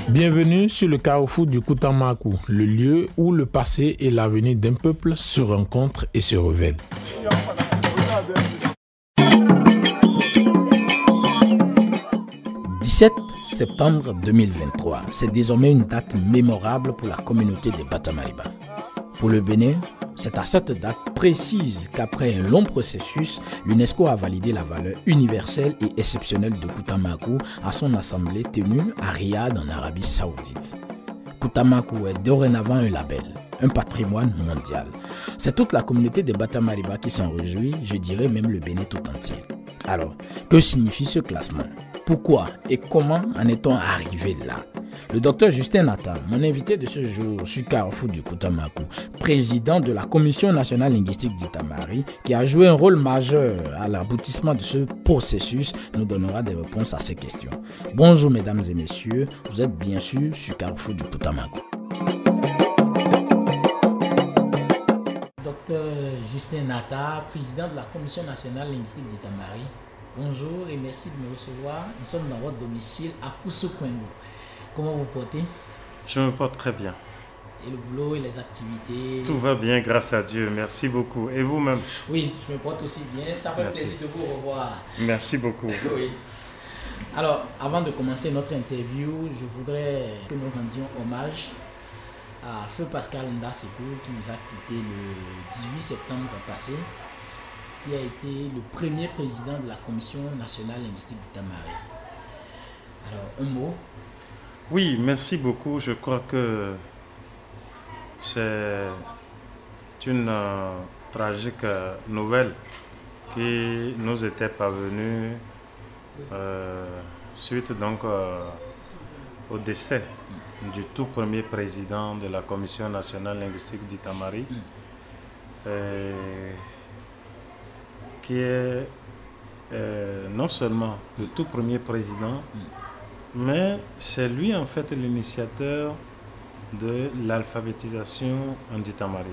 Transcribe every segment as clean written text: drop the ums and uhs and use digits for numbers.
Bienvenue sur le carrefour du Koutamakou, le lieu où le passé et l'avenir d'un peuple se rencontrent et se révèlent. « 17 septembre 2023, c'est désormais une date mémorable pour la communauté des Batamariba. Pour le Bénin, c'est à cette date précise qu'après un long processus, l'UNESCO a validé la valeur universelle et exceptionnelle de Koutamakou à son assemblée tenue à Riyad en Arabie Saoudite. Koutamakou est dorénavant un label, un patrimoine mondial. C'est toute la communauté des Batamariba qui s'en réjouit, je dirais même le Bénin tout entier. Alors, que signifie ce classement? Pourquoi et comment en est-on arrivé là? Le docteur Justin Nata, mon invité de ce jour sur Carrefour du Koutamakou, président de la Commission nationale linguistique d'Itamari, qui a joué un rôle majeur à l'aboutissement de ce processus, nous donnera des réponses à ces questions. Bonjour mesdames et messieurs, vous êtes bien sûr sur Carrefour du Koutamakou. Docteur Justin Nata, président de la Commission nationale linguistique d'Itamari, bonjour et merci de me recevoir. Nous sommes dans votre domicile à Koussoukwengo. Comment vous portez? Je me porte très bien. Et le boulot et les activités? Tout va bien, grâce à Dieu. Merci beaucoup. Et vous-même? Oui, je me porte aussi bien. Ça fait plaisir de vous revoir. Merci beaucoup. Oui. Alors, avant de commencer notre interview, je voudrais que nous rendions hommage à Feu Pascal Ndasekou qui nous a quitté le 18 septembre passé, qui a été le premier président de la Commission nationale linguistique d'Itamari. Alors, un mot? Oui, merci beaucoup. Je crois que c'est une tragique nouvelle qui nous était parvenue suite donc au décès du tout premier président de la Commission nationale linguistique d'Itamari, qui est non seulement le tout premier président, mais c'est lui en fait l'initiateur de l'alphabétisation en Itamari.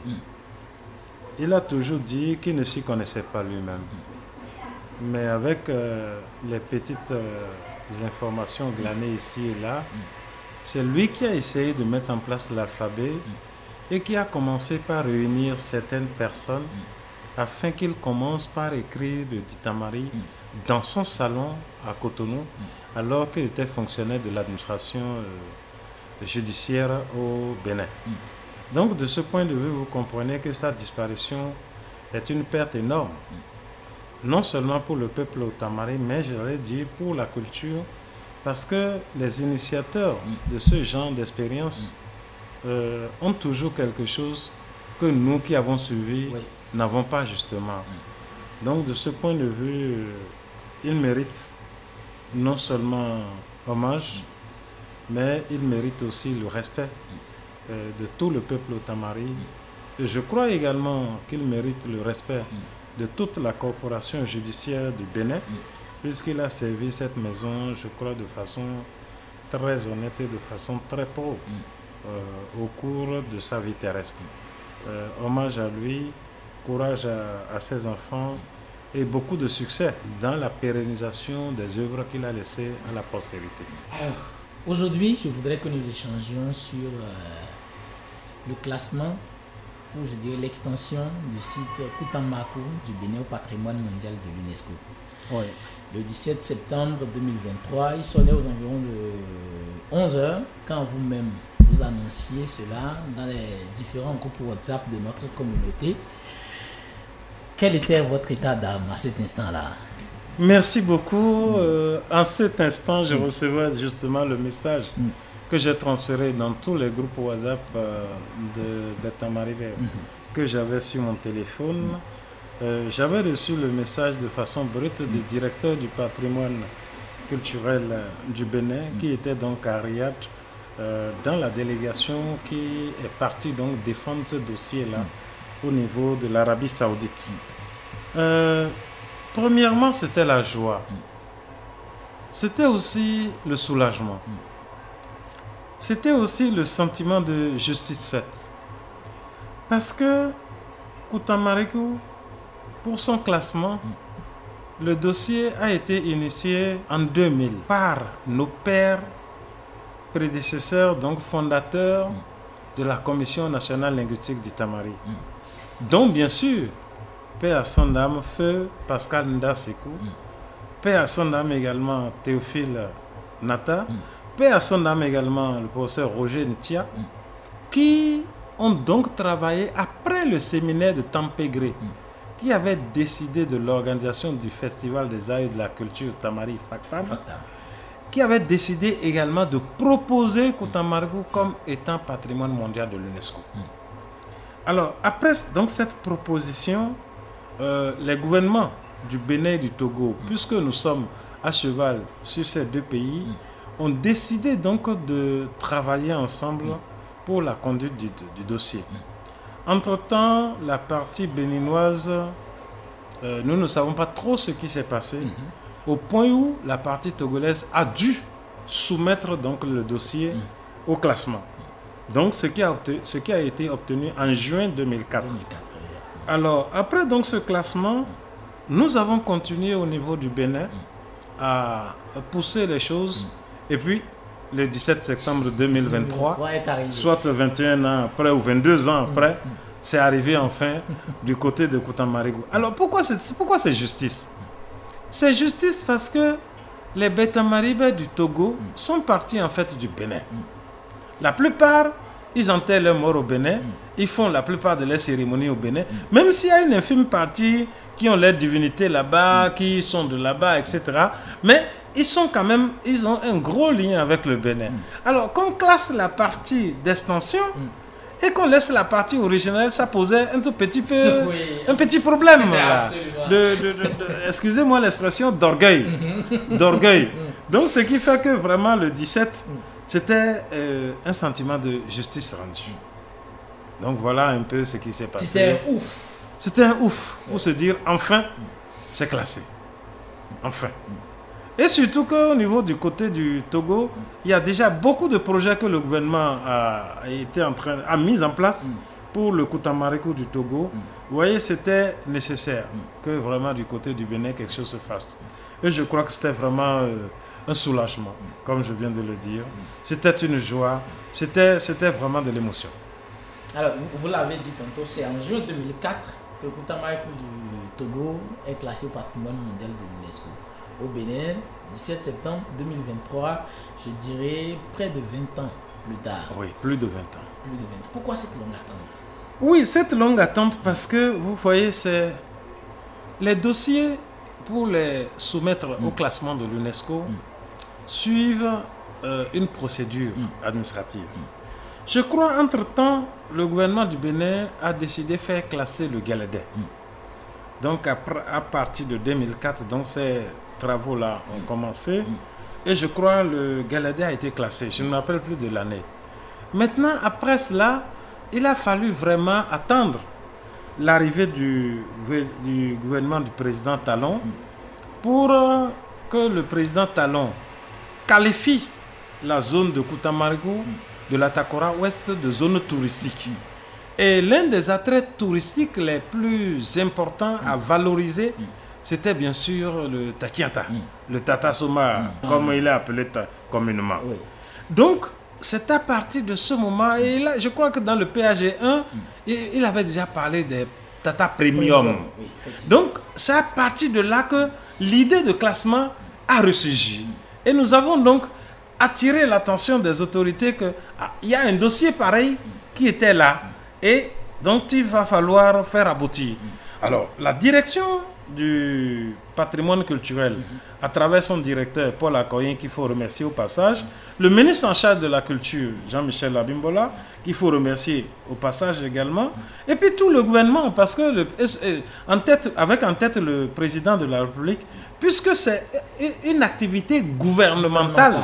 Il a toujours dit qu'il ne s'y connaissait pas lui-même. Mais avec les petites informations glanées ici et là, c'est lui qui a essayé de mettre en place l'alphabet et qui a commencé par réunir certaines personnes afin qu'il commence par écrire le Itamari dans son salon à Cotonou, alors qu'il était fonctionnaire de l'administration judiciaire au Bénin. Donc de ce point de vue, vous comprenez que sa disparition est une perte énorme, non seulement pour le peuple Otamari, mais j'allais dire pour la culture, parce que les initiateurs de ce genre d'expérience ont toujours quelque chose que nous qui avons suivi n'avons pas justement. Donc de ce point de vue, il mérite non seulement hommage, mais il mérite aussi le respect de tout le peuple Otamari. Et je crois également qu'il mérite le respect de toute la corporation judiciaire du Bénin, puisqu'il a servi cette maison, je crois, de façon très honnête et de façon très pauvre au cours de sa vie terrestre. Hommage à lui, courage à ses enfants, et beaucoup de succès dans la pérennisation des œuvres qu'il a laissées à la postérité. Alors, aujourd'hui, je voudrais que nous échangions sur le classement, ou je dirais l'extension du site Koutamakou du Bénin au patrimoine mondial de l'UNESCO. Oui. Le 17 septembre 2023, il sonnait aux environs de 11h quand vous-même vous annonciez cela dans les différents groupes WhatsApp de notre communauté. Quel était votre état d'âme à cet instant-là? Merci beaucoup. En cet instant, je recevais justement le message que j'ai transféré dans tous les groupes WhatsApp de Batamariba que j'avais sur mon téléphone. J'avais reçu le message de façon brute du directeur du patrimoine culturel du Bénin qui était donc à Riyad dans la délégation qui est partie donc défendre ce dossier-là au niveau de l'Arabie Saoudite. Premièrement, c'était la joie. C'était aussi le soulagement. C'était aussi le sentiment de justice faite. Parce que Koutamakou, pour son classement, le dossier a été initié en 2000 par nos pères prédécesseurs, donc fondateurs de la Commission nationale linguistique d'Itamari. Donc, bien sûr, paix à son âme, feu Pascal Ndasekou, paix à son âme également Théophile Nata, paix à son âme également le professeur Roger Ntia, qui ont donc travaillé après le séminaire de Tempégré, qui avait décidé de l'organisation du Festival des Arts et de la Culture Tamari Faktam, qui avait décidé également de proposer Koutamarigou comme étant patrimoine mondial de l'UNESCO. Alors, après donc, cette proposition, les gouvernements du Bénin et du Togo, puisque nous sommes à cheval sur ces deux pays, ont décidé donc de travailler ensemble pour la conduite du dossier. Entre-temps, la partie béninoise, nous ne savons pas trop ce qui s'est passé, au point où la partie togolaise a dû soumettre donc le dossier au classement. Donc, ce qui a été obtenu en juin 2004. Alors, après donc ce classement, nous avons continué au niveau du Bénin à pousser les choses. Et puis, le 17 septembre 2023, soit 21 ans après ou 22 ans après, c'est arrivé enfin du côté de Koutamarigou. Alors, pourquoi c'est justice? C'est justice parce que les Beta-Maribé du Togo sont partis en fait du Bénin. La plupart, ils enterrent leurs morts au Bénin, ils font la plupart de leurs cérémonies au Bénin, même s'il y a une infime partie qui ont leur divinité là-bas, qui sont de là-bas, etc. Mais ils sont quand même, ils ont un gros lien avec le Bénin. Alors, qu'on classe la partie d'extension et qu'on laisse la partie originelle, ça posait un tout petit peu, un petit problème. Excusez-moi l'expression, d'orgueil. D'orgueil. Donc, ce qui fait que vraiment le 17, c'était un sentiment de justice rendue. Donc, voilà un peu ce qui s'est passé. C'était un ouf. C'était un ouf, pour se dire, enfin, c'est classé. Enfin. Et surtout qu'au niveau du côté du Togo, il y a déjà beaucoup de projets que le gouvernement a mis en place pour le Koutamarigou du Togo. Vous voyez, c'était nécessaire que vraiment du côté du Bénin, quelque chose se fasse. Et je crois que c'était vraiment un soulagement, comme je viens de le dire. C'était une joie, c'était vraiment de l'émotion. Alors, vous l'avez dit tantôt, c'est en juin 2004 que Koutamarigou du Togo est classé au patrimoine mondial de l'UNESCO. Au Bénin, 17 septembre 2023, je dirais près de 20 ans plus tard. Oui, plus de 20 ans. Plus de 20 ans. Pourquoi cette longue attente? Oui, cette longue attente parce que, vous voyez, c'est les dossiers pour les soumettre au classement de l'UNESCO suivent une procédure administrative. Je crois, entre-temps, le gouvernement du Bénin a décidé de faire classer le Galédé. Donc, à partir de 2004, donc ces travaux-là ont commencé. Et je crois que le Galédé a été classé. Je ne me rappelle plus de l'année. Maintenant, après cela, il a fallu vraiment attendre l'arrivée du gouvernement du président Talon pour que le président Talon qualifie la zone de Koutamarigou, de la Takora Ouest, de zone touristique. Et l'un des attraits touristiques les plus importants à valoriser, c'était bien sûr le Takiata, le Tata Soma, comme il est appelé communément. Oui. Donc, c'est à partir de ce moment, et là, je crois que dans le PAG1, il avait déjà parlé des Tata Premium. Oui, donc, c'est à partir de là que l'idée de classement a ressurgi. Et nous avons donc attiré l'attention des autorités qu'il y a un dossier pareil qui était là. Et donc, il va falloir faire aboutir. Alors, la direction du patrimoine culturel, à travers son directeur, Paul Akoyen, qu'il faut remercier au passage, le ministre en charge de la culture, Jean-Michel Abimbola, qu'il faut remercier au passage également, et puis tout le gouvernement, parce que avec en tête le président de la République, puisque c'est une activité gouvernementale.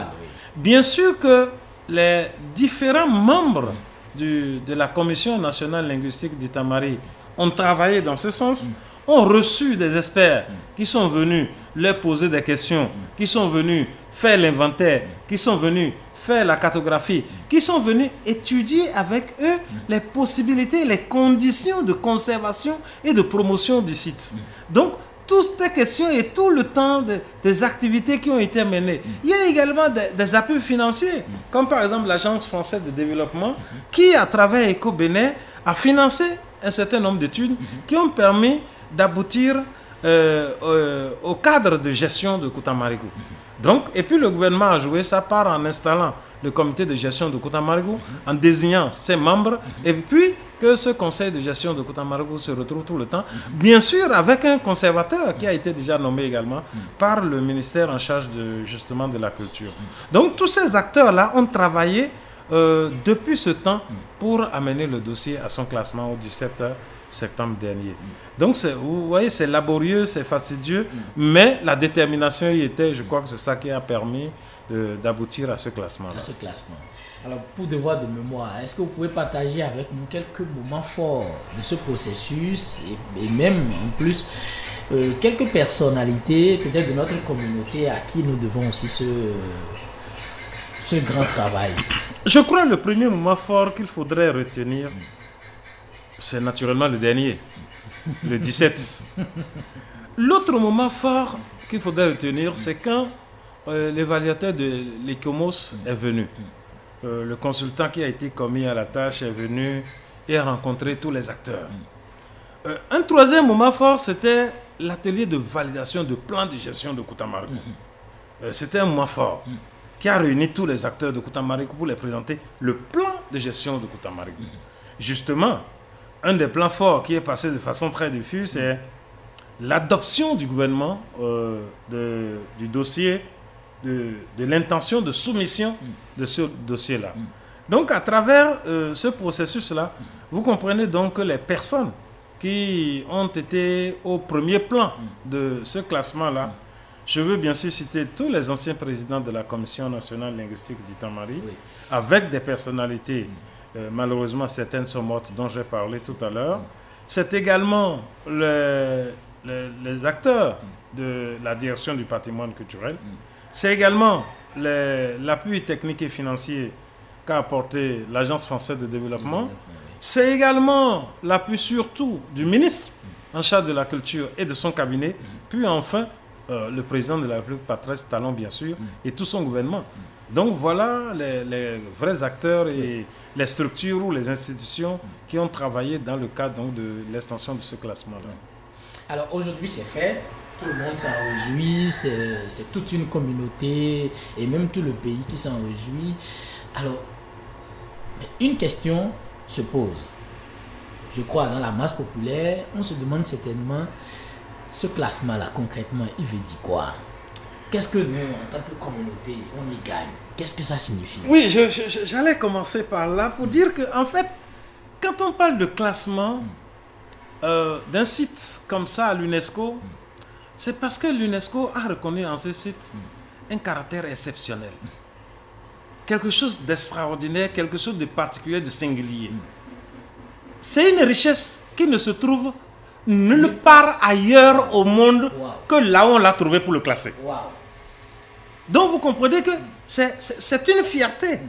Bien sûr que les différents membres de la Commission nationale linguistique d'Itamari ont travaillé dans ce sens, ont reçu des experts qui sont venus leur poser des questions, qui sont venus faire l'inventaire, qui sont venus faire la cartographie, qui sont venus étudier avec eux les possibilités, les conditions de conservation et de promotion du site. Donc, toutes ces questions et tout le temps des activités qui ont été menées. Il y a également des appuis financiers, comme par exemple l'Agence française de développement, qui, à travers Eco-Bénin, a financé un certain nombre d'études qui ont permis d'aboutir au cadre de gestion de Kouta-Marigou. Donc, et puis le gouvernement a joué sa part en installant le comité de gestion de Kouta-Marigou, en désignant ses membres, et puis que ce conseil de gestion de Kouta-Marigou se retrouve tout le temps, bien sûr avec un conservateur qui a été déjà nommé également par le ministère en charge justement de la culture. Donc tous ces acteurs-là ont travaillé depuis ce temps pour amener le dossier à son classement au 17 septembre dernier. Donc vous voyez, c'est laborieux, c'est fastidieux, mais la détermination y était. Je crois que c'est ça qui a permis d'aboutir à ce classement-là. À ce classement. Alors, pour devoir de mémoire, est-ce que vous pouvez partager avec nous quelques moments forts de ce processus et même en plus quelques personnalités peut-être de notre communauté à qui nous devons aussi ce grand travail? Je crois que le premier moment fort qu'il faudrait retenir, c'est naturellement le dernier, le 17. L'autre moment fort qu'il faudrait retenir, c'est quand l'évaluateur de l'ICOMOS est venu. Le consultant qui a été commis à la tâche est venu et a rencontré tous les acteurs. Un troisième moment fort, c'était l'atelier de validation de plan de gestion de Kouta-Marigou. C'était un moment fort qui a réuni tous les acteurs de Kouta-Marigou pour les présenter le plan de gestion de Kouta-Marigou. Justement, un des plans forts qui est passé de façon très diffuse, c'est l'adoption du gouvernement du dossier, de l'intention de soumission de ce dossier-là. Donc, à travers ce processus-là, vous comprenez donc que les personnes qui ont été au premier plan de ce classement-là, je veux bien sûr citer tous les anciens présidents de la Commission nationale linguistique d'Itamari, avec des personnalités, malheureusement certaines sont mortes, dont j'ai parlé tout à l'heure. C'est également les acteurs de la direction du patrimoine culturel. C'est également l'appui technique et financier qu'a apporté l'Agence française de développement. C'est également l'appui surtout du ministre en charge de la culture et de son cabinet. Puis enfin, le président de la République, Patrice Talon, bien sûr, et tout son gouvernement. Donc voilà les vrais acteurs et les structures ou les institutions qui ont travaillé dans le cadre donc, de l'extension de ce classement-là. Alors aujourd'hui, c'est fait. Tout le monde s'en réjouit, c'est toute une communauté et même tout le pays qui s'en réjouit. Alors, une question se pose. Je crois dans la masse populaire, on se demande certainement, ce classement-là, concrètement, il veut dire quoi? Qu'est-ce que nous, en tant que communauté, on y gagne? Qu'est-ce que ça signifie? Oui, j'allais commencer par là pour dire que, en fait, quand on parle de classement d'un site comme ça à l'UNESCO, c'est parce que l'UNESCO a reconnu en ce site un caractère exceptionnel. Quelque chose d'extraordinaire, quelque chose de particulier, de singulier. C'est une richesse qui ne se trouve nulle part ailleurs au monde que là où on l'a trouvé pour le classer. Donc vous comprenez que c'est une fierté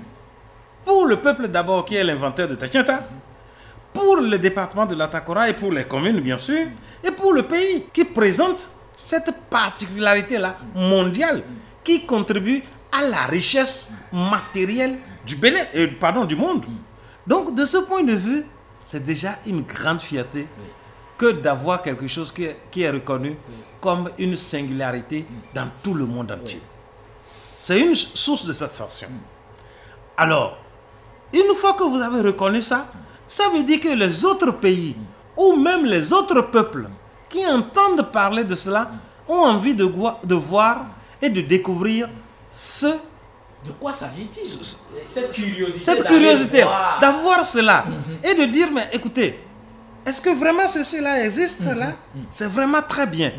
pour le peuple d'abord qui est l'inventeur de Tachinta, pour le département de l'Atakora et pour les communes bien sûr, et pour le pays qui présente cette particularité-là mondiale qui contribue à la richesse matérielle du Bénin, du monde. Donc, de ce point de vue, c'est déjà une grande fierté que d'avoir quelque chose qui est reconnu comme une singularité dans tout le monde entier. C'est une source de satisfaction. Alors, une fois que vous avez reconnu ça, ça veut dire que les autres pays ou même les autres peuples qui entendent parler de cela ont envie de voir et de découvrir ce... De quoi s'agit-il? Cette curiosité. Cette curiosité d'avoir cela et de dire, mais écoutez, est-ce que vraiment ceci-là existe là? C'est vraiment très bien.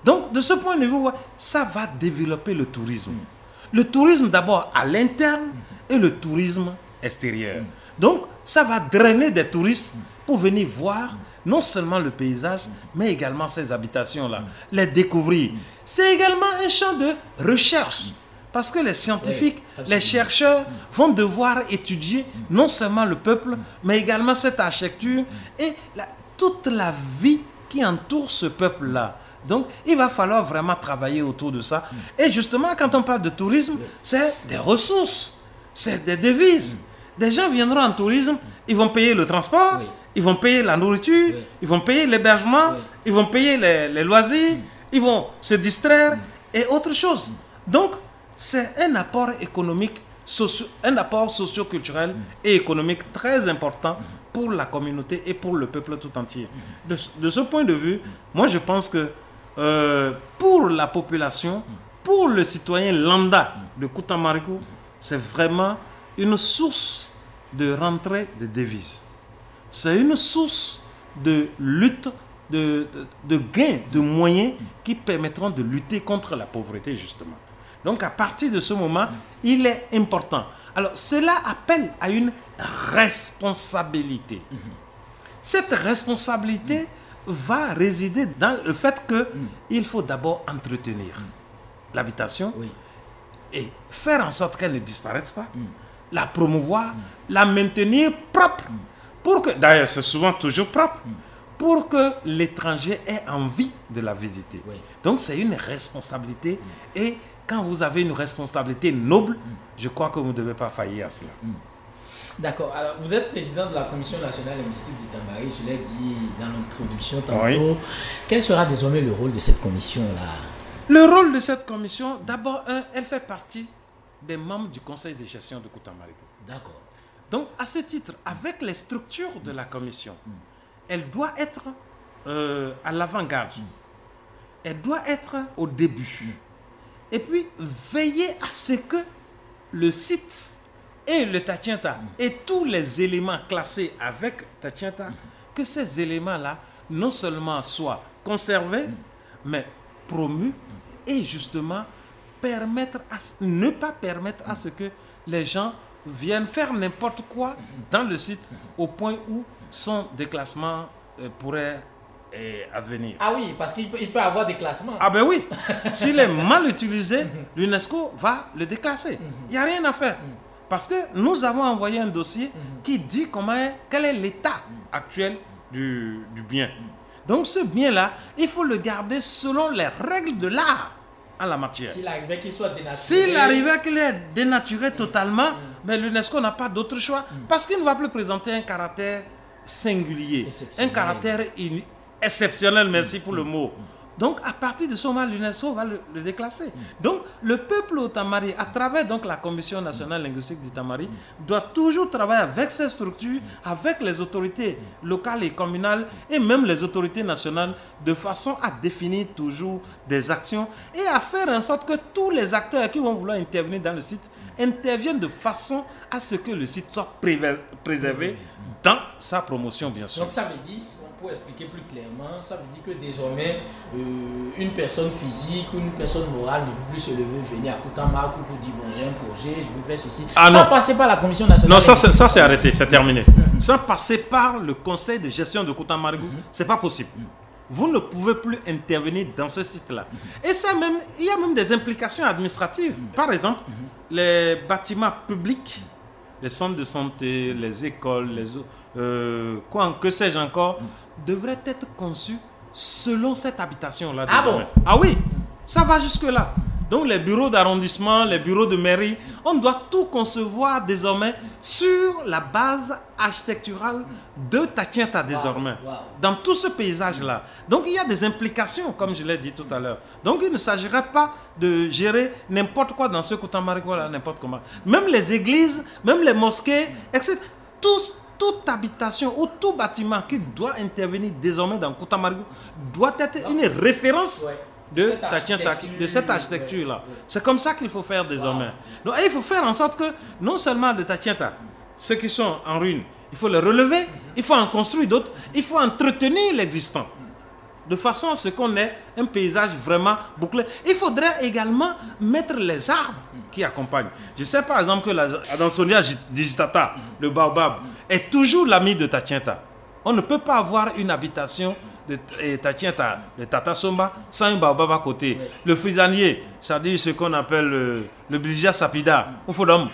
Donc, de ce point de vue, ça va développer le tourisme. Le tourisme d'abord à l'interne et le tourisme extérieur. Donc, ça va drainer des touristes pour venir voir non seulement le paysage, mais également ces habitations-là, les découvrir. C'est également un champ de recherche, parce que les scientifiques, les chercheurs vont devoir étudier non seulement le peuple, mais également cette architecture et toute la vie qui entoure ce peuple-là. Donc, il va falloir vraiment travailler autour de ça. Et justement, quand on parle de tourisme, c'est des ressources, c'est des devises. Des gens viendront en tourisme, ils vont payer le transport, ils vont payer la nourriture, ils vont payer l'hébergement, ils vont payer les loisirs, ils vont se distraire et autre chose. Donc, c'est un apport économique, un apport socio-culturel et économique très important pour la communauté et pour le peuple tout entier. De ce point de vue, moi je pense que pour la population, pour le citoyen lambda de Kouta Marikou, c'est vraiment une source de rentrée de devises. C'est une source de lutte, de gains, de moyens qui permettront de lutter contre la pauvreté justement. Donc à partir de ce moment, il est important. Alors cela appelle à une responsabilité. Cette responsabilité va résider dans le fait qu'il faut d'abord entretenir l'habitation et faire en sorte qu'elle ne disparaisse pas, la promouvoir, la maintenir propre, pour que, d'ailleurs c'est souvent toujours propre, pour que l'étranger ait envie de la visiter. Donc c'est une responsabilité et quand vous avez une responsabilité noble, je crois que vous ne devez pas faillir à cela. D'accord. Alors, vous êtes président de la Commission nationale linguistique d'Itamari, je l'ai dit dans l'introduction tantôt. Quel sera désormais le rôle de cette commission-là? Le rôle de cette commission, d'abord, elle fait partie des membres du conseil de gestion de Kouta Marikou. D'accord. Donc, à ce titre, avec les structures de la commission, elle doit être à l'avant-garde. Elle doit être au début. Et puis, veiller à ce que le site et le Tatienta et tous les éléments classés avec Tatienta, que ces éléments-là non seulement soient conservés, mais promus et justement ne pas permettre à ce que les gens viennent faire n'importe quoi dans le site au point où son déclassement pourrait advenir. Ah oui, parce qu'il peut avoir des classements. Ah ben oui, s'il est mal utilisé, l'UNESCO va le déclasser. Il n'y a rien à faire. Parce que nous avons envoyé un dossier qui dit quel est l'état actuel du bien. Donc ce bien-là, il faut le garder selon les règles de l'art en la matière. S'il arrivait qu'il soit dénaturé. S'il arrivait qu'il est dénaturé totalement, mais l'UNESCO n'a pas d'autre choix. Parce qu'il ne va plus présenter un caractère singulier, un caractère exceptionnel, merci pour le mot. Donc, à partir de ce moment, l'UNESCO va le déclasser. Donc, le peuple Otamari, à travers donc, la Commission nationale linguistique d'Itamari, doit toujours travailler avec ces structures, avec les autorités locales et communales, et même les autorités nationales, de façon à définir toujours des actions et à faire en sorte que tous les acteurs qui vont vouloir intervenir dans le site interviennent de façon à ce que le site soit préservé dans sa promotion, bien sûr. Donc ça veut dire, pour expliquer plus clairement, ça veut dire que désormais, une personne physique ou une personne morale ne peut plus se lever, venir à Kouta Marikou pour dire bon, j'ai un projet, je veux faire ceci. Sans passer par la Commission nationale. Non, ça c'est arrêté, c'est terminé. Sans passer par le conseil de gestion de Kouta Marikou, c'est pas possible. Vous ne pouvez plus intervenir dans ce site-là. Et ça même, il y a même des implications administratives. Par exemple, les bâtiments publics, les centres de santé, les écoles, que sais-je encore, devraient être conçus selon cette habitation-là. Ah bon? Ah oui, ça va jusque-là. Donc les bureaux d'arrondissement, les bureaux de mairie, on doit tout concevoir désormais sur la base architecturale de Tatienta désormais. Dans tout ce paysage-là. Donc il y a des implications, comme je l'ai dit tout à l'heure. Donc il ne s'agirait pas de gérer n'importe quoi dans ce Kouta Marikou-là, n'importe comment. Même les églises, même les mosquées, etc. Toute habitation ou tout bâtiment qui doit intervenir désormais dans Kouta Marikou doit être une référence de cette architecture-là. C'est comme ça qu'il faut faire désormais. Donc, il faut faire en sorte que, non seulement de Tatienta, ceux qui sont en ruine, il faut les relever, il faut en construire d'autres, il faut entretenir l'existant. De façon à ce qu'on ait un paysage vraiment bouclé. Il faudrait également mettre les arbres qui accompagnent. Je sais par exemple que la Adansonia digitata, le baobab, est toujours l'ami de Tatienta. On ne peut pas avoir une habitation de Tatienta, de Tata Somba, sans un baobab à côté. Le frisanier, c'est-à-dire ce qu'on appelle le Bligia sapida, ou Fodom,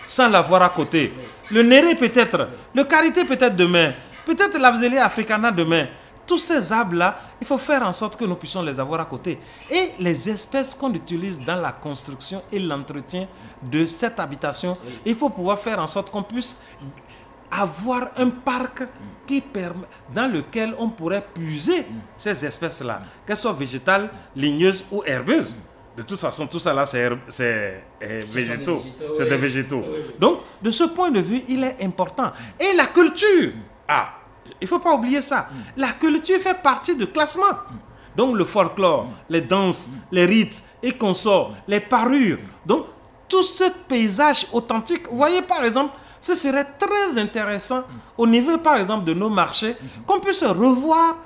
sans l'avoir à côté. Le Néré peut-être, le Karité peut-être demain, peut-être l'Avzélie africana demain. Tous ces arbres-là, il faut faire en sorte que nous puissions les avoir à côté. Et les espèces qu'on utilise dans la construction et l'entretien de cette habitation, il faut pouvoir faire en sorte qu'on puisse avoir un parc dans lequel on pourrait puiser ces espèces-là, qu'elles soient végétales, ligneuses ou herbeuses. De toute façon, tout ça là, c'est végétaux. C'est des végétaux. Donc, de ce point de vue, il est important. Et la culture, il ne faut pas oublier ça. La culture fait partie du classement. Donc, le folklore, les danses, les rites et consorts, les parures. Donc, tout ce paysage authentique. Vous voyez, par exemple, ce serait très intéressant au niveau, par exemple, de nos marchés, qu'on puisse revoir,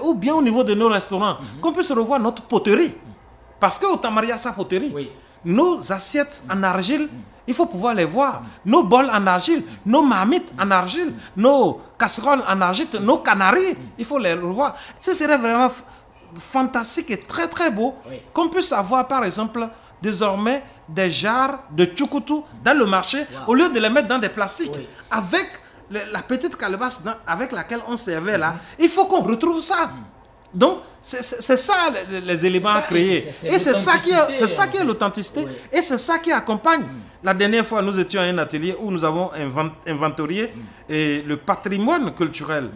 ou bien au niveau de nos restaurants, qu'on puisse revoir notre poterie. Parce qu'au Tamari, il y a sa poterie. Nos assiettes en argile, il faut pouvoir les voir. Nos bols en argile, nos marmites en argile, nos casseroles en argile, nos canaris, il faut les revoir. Ce serait vraiment fantastique et très très beau qu'on puisse avoir, par exemple, désormais des jarres de tchoukoutou dans le marché au lieu de les mettre dans des plastiques. Avec la petite calebasse avec laquelle on servait là, il faut qu'on retrouve ça. Donc, c'est ça les éléments à créer. Et c'est ça qui est l'authenticité. Et c'est ça qui accompagne. La dernière fois, nous étions à un atelier où nous avons inventorié le patrimoine culturel,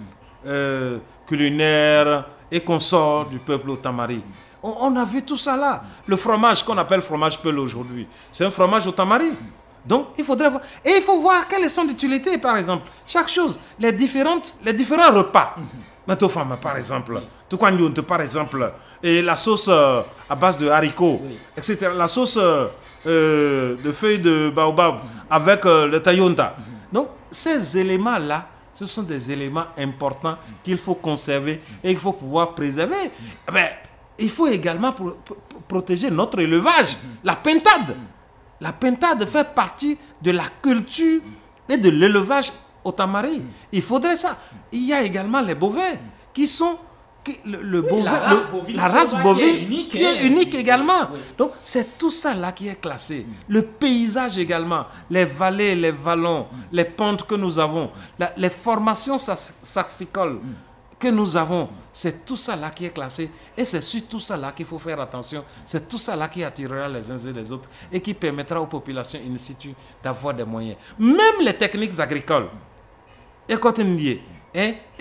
culinaire et consort du peuple Otamari. On a vu tout ça là. Le fromage qu'on appelle fromage Peul aujourd'hui, c'est un fromage Otamari. Donc, il faudrait voir. Et il faut voir quelle est son utilité, par exemple. Chaque chose, les différents repas. Matofama, par exemple. Tukwanyounte, par exemple. Et la sauce à base de haricots, etc. La sauce de feuilles de baobab avec le tayonta. Donc, ces éléments-là, ce sont des éléments importants qu'il faut conserver et qu'il faut pouvoir préserver. Mais il faut également protéger notre élevage. La pintade. La pintade fait partie de la culture et de l'élevage au Tamari. Il faudrait ça. Il y a également les bovins qui sont... la race bovine qui est unique également. Donc c'est tout ça là qui est classé. Le paysage également, les vallées, les vallons, les pentes que nous avons, les formations saxicoles que nous avons, c'est tout ça là qui est classé. Et c'est sur tout ça là qu'il faut faire attention. C'est tout ça là qui attirera les uns et les autres et qui permettra aux populations in situ d'avoir des moyens. Même les techniques agricoles. Et quand on dit,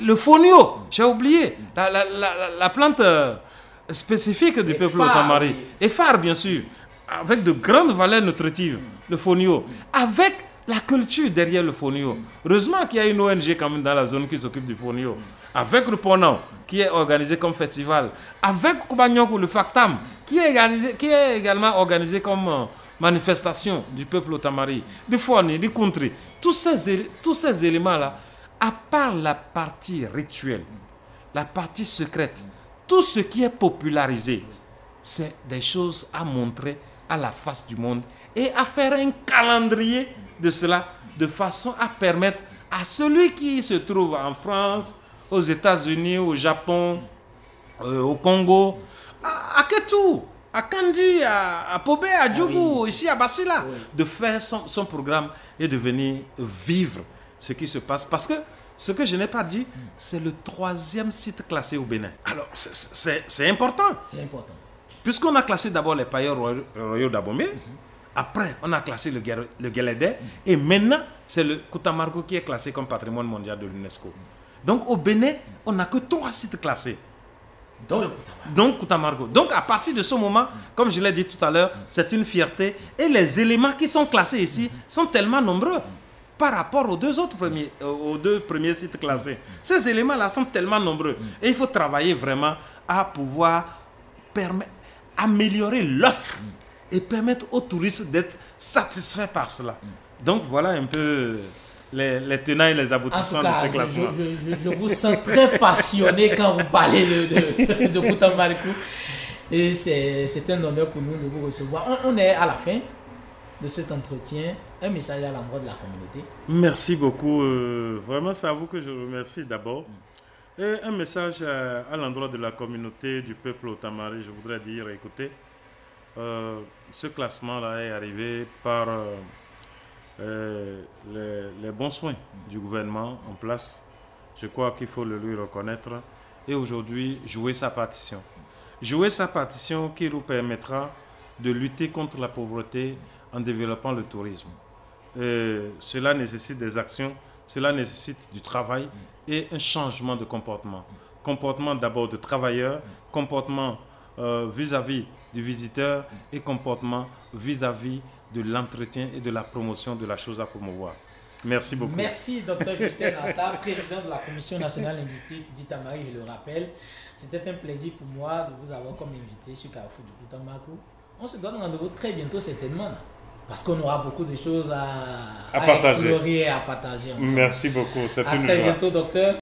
le fonio, j'ai oublié, la plante spécifique du peuple Otamari. Et phare, bien sûr, avec de grandes valeurs nutritives, le fonio, avec la culture derrière le fonio. Heureusement qu'il y a une ONG quand même dans la zone qui s'occupe du fonio. Avec le Ponant, qui est organisé comme festival. Avec Koubagnon, le Factam, qui est également organisé comme manifestation du peuple Otamari. Du Foni, du Country. Tous ces éléments-là, à part la partie rituelle, la partie secrète, tout ce qui est popularisé, c'est des choses à montrer à la face du monde et à faire un calendrier de cela de façon à permettre à celui qui se trouve en France, aux États-Unis, au Japon, au Congo, à Ketou, à Kandi, à Pobé, à Djougou, ici à Basila, de faire son programme et de venir vivre ce qui se passe. Parce que ce que je n'ai pas dit, c'est le 3e site classé au Bénin. Alors, c'est important. C'est important. Puisqu'on a classé d'abord les pailleurs royaux d'Abomey, après on a classé le Guélédé, et maintenant c'est le Koutamargo qui est classé comme patrimoine mondial de l'UNESCO. Donc au Bénin, on n'a que 3 sites classés. Donc Koutamargo. Donc à partir de ce moment, comme je l'ai dit tout à l'heure, c'est une fierté. Et les éléments qui sont classés ici sont tellement nombreux par rapport aux deux premiers sites classés. Ces éléments-là sont tellement nombreux. Et il faut travailler vraiment à pouvoir améliorer l'offre et permettre aux touristes d'être satisfaits par cela. Donc voilà un peu les tenants et les aboutissants de ces classements. Je vous sens très passionné quand vous parlez de Koutamariko. Et c'est un honneur pour nous de vous recevoir. On est à la fin de cet entretien. Un message à l'endroit de la communauté. Merci beaucoup. Vraiment, c'est à vous que je remercie d'abord. Et un message à l'endroit de la communauté du peuple Otamari. Je voudrais dire, écoutez, ce classement-là est arrivé par les bons soins du gouvernement en place. Je crois qu'il faut le lui reconnaître. et aujourd'hui jouer sa partition. Jouer sa partition qui nous permettra de lutter contre la pauvreté en développant le tourisme. Cela nécessite des actions, cela nécessite du travail et un changement de comportement. Comportement d'abord de travailleur, comportement vis-à-vis du visiteur et comportement vis-à-vis de l'entretien et de la promotion de la chose à promouvoir. Merci beaucoup. Merci, Dr Justin Anta, président de la Commission nationale linguistique d'Itamari, je le rappelle. C'était un plaisir pour moi de vous avoir comme invité sur Carrefour du Boutamakou. On se donne rendez-vous très bientôt, certainement, parce qu'on aura beaucoup de choses à explorer et à partager ensemble. Merci beaucoup, c'est une joie. À très bientôt, docteur.